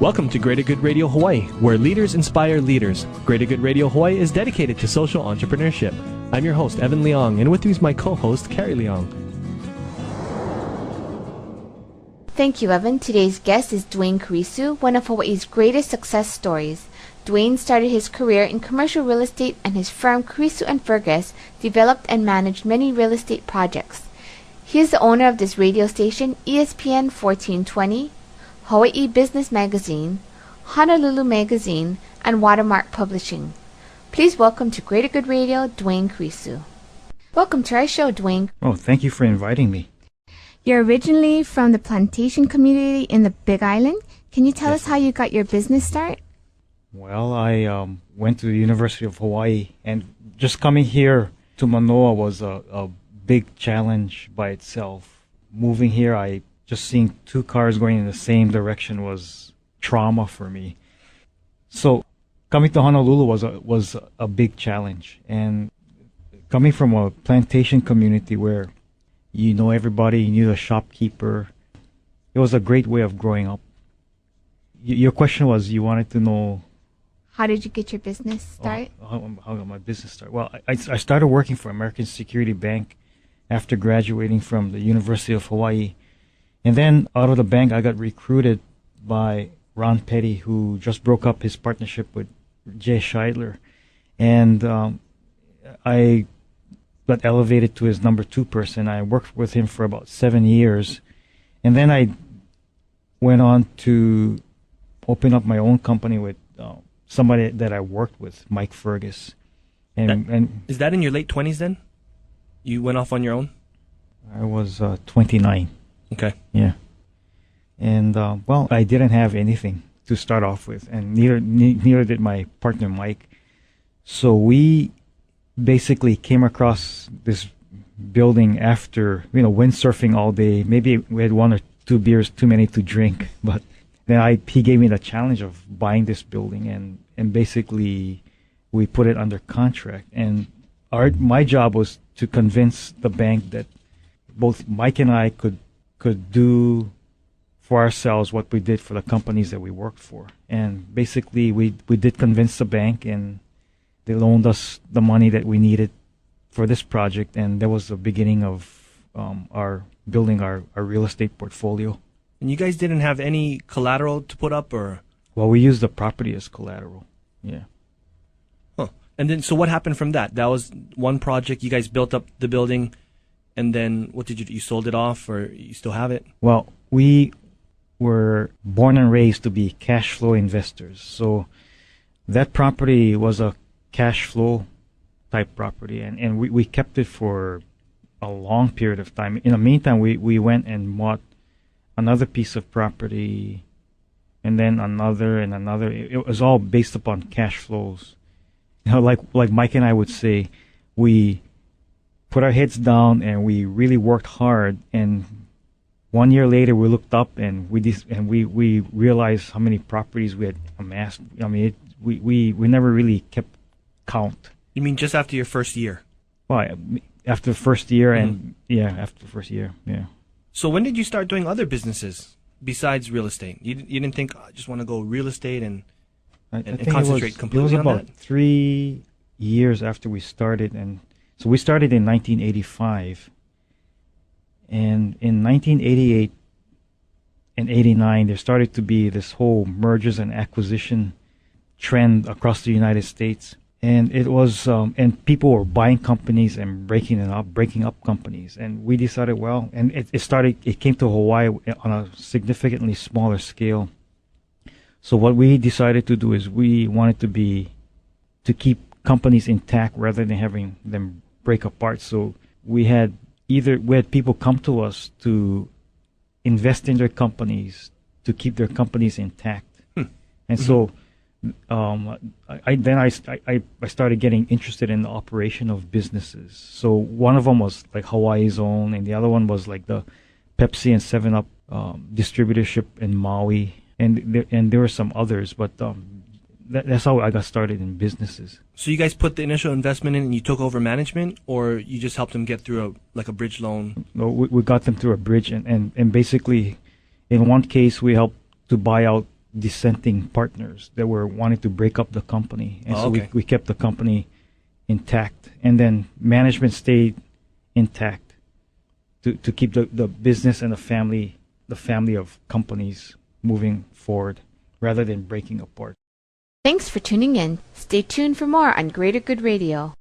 Welcome to Greater Good Radio Hawaii, where leaders inspire leaders. Greater Good Radio Hawaii is dedicated to social entrepreneurship. I'm your host, Evan Leong, and with me is my co-host, Carrie Leong. Thank you, Evan. Today's guest is DUANE Kurisu, one of Hawaii's greatest success stories. DUANE started his career in commercial real estate, and his firm, Kurisu and Fergus, developed and managed many real estate projects. He is the owner of this radio station, ESPN 1420, Hawaii Business Magazine, Honolulu Magazine, and Watermark Publishing. Please welcome to Greater Good Radio, DUANE Kurisu. Welcome to our show, DUANE. Oh, thank you for inviting me. You're originally from the plantation community in the Big Island. Can you tell us how you got your business start? Well, I went to the University of Hawaii, and just coming here to Manoa was a big challenge by itself. Moving here, just seeing two cars going in the same direction was trauma for me. So coming to Honolulu was a big challenge. And coming from a plantation community where you know everybody, you knew the shopkeeper, it was a great way of growing up. Your question was, you wanted to know... How did you get your business start? How got my business start? Well, I started working for American Security Bank after graduating from the University of Hawaii. And then out of the bank, I got recruited by Ron Petty, who just broke up his partnership with Jay Scheidler. And I got elevated to his number 2 person. I worked with him for about 7 years. And then I went on to open up my own company with somebody that I worked with, Mike Fergus. And is that in your late 20s then? You went off on your own? I was 29. Okay. Yeah. And, well, I didn't have anything to start off with, and neither did my partner, Mike. So we basically came across this building after, windsurfing all day. Maybe we had 1 or 2 beers too many to drink, but then he gave me the challenge of buying this building, and basically we put it under contract. And my job was to convince the bank that both Mike and I could do for ourselves what we did for the companies that we worked for. And basically we did convince the bank, and they loaned us the money that we needed for this project, and that was the beginning of our building our real estate portfolio. And you guys didn't have any collateral to put up, or? Well, we used the property as collateral. Yeah. Huh. And then, so what happened from that? That was one project. You guys built up the building, and then what did you do? You sold it off, or you still have it? Well, we were born and raised to be cash flow investors. So that property was a cash flow type property, and we kept it for a long period of time. In the meantime, we went and bought another piece of property, and then another and another. It was all based upon cash flows. Like Mike and I would say, we put our heads down and we really worked hard. And 1 year later, we looked up and we realized how many properties we had amassed. I mean, we never really kept count. You mean just after your first year? Well, after the first year, and after the first year, yeah. So when did you start doing other businesses besides real estate? You didn't think, I just want to go real estate and concentrate completely on that? It was about 3 years after we started. And so we started in 1985. And in 1988 and 89, there started to be this whole mergers and acquisition trend across the United States. And it was, and people were buying companies and breaking up companies. And we decided, well, and it came to Hawaii on a significantly smaller scale. So what we decided to do is we wanted to keep companies intact rather than having them break apart. So we had people come to us to invest in their companies to keep their companies intact. And so I started getting interested in the operation of businesses. So one of them was like Hawaii's Own, and the other one was like the Pepsi and 7-Up distributorship in Maui, and there were some others, but that's how I got started in businesses. So you guys put the initial investment in and you took over management, or you just helped them get through a bridge loan? No, we got them through a bridge, and basically in one case we helped to buy out dissenting partners that were wanting to break up the company, and so we kept the company intact, and then management stayed intact to keep the business and the family of companies moving forward rather than breaking apart. Thanks for tuning in. Stay tuned for more on Greater Good Radio.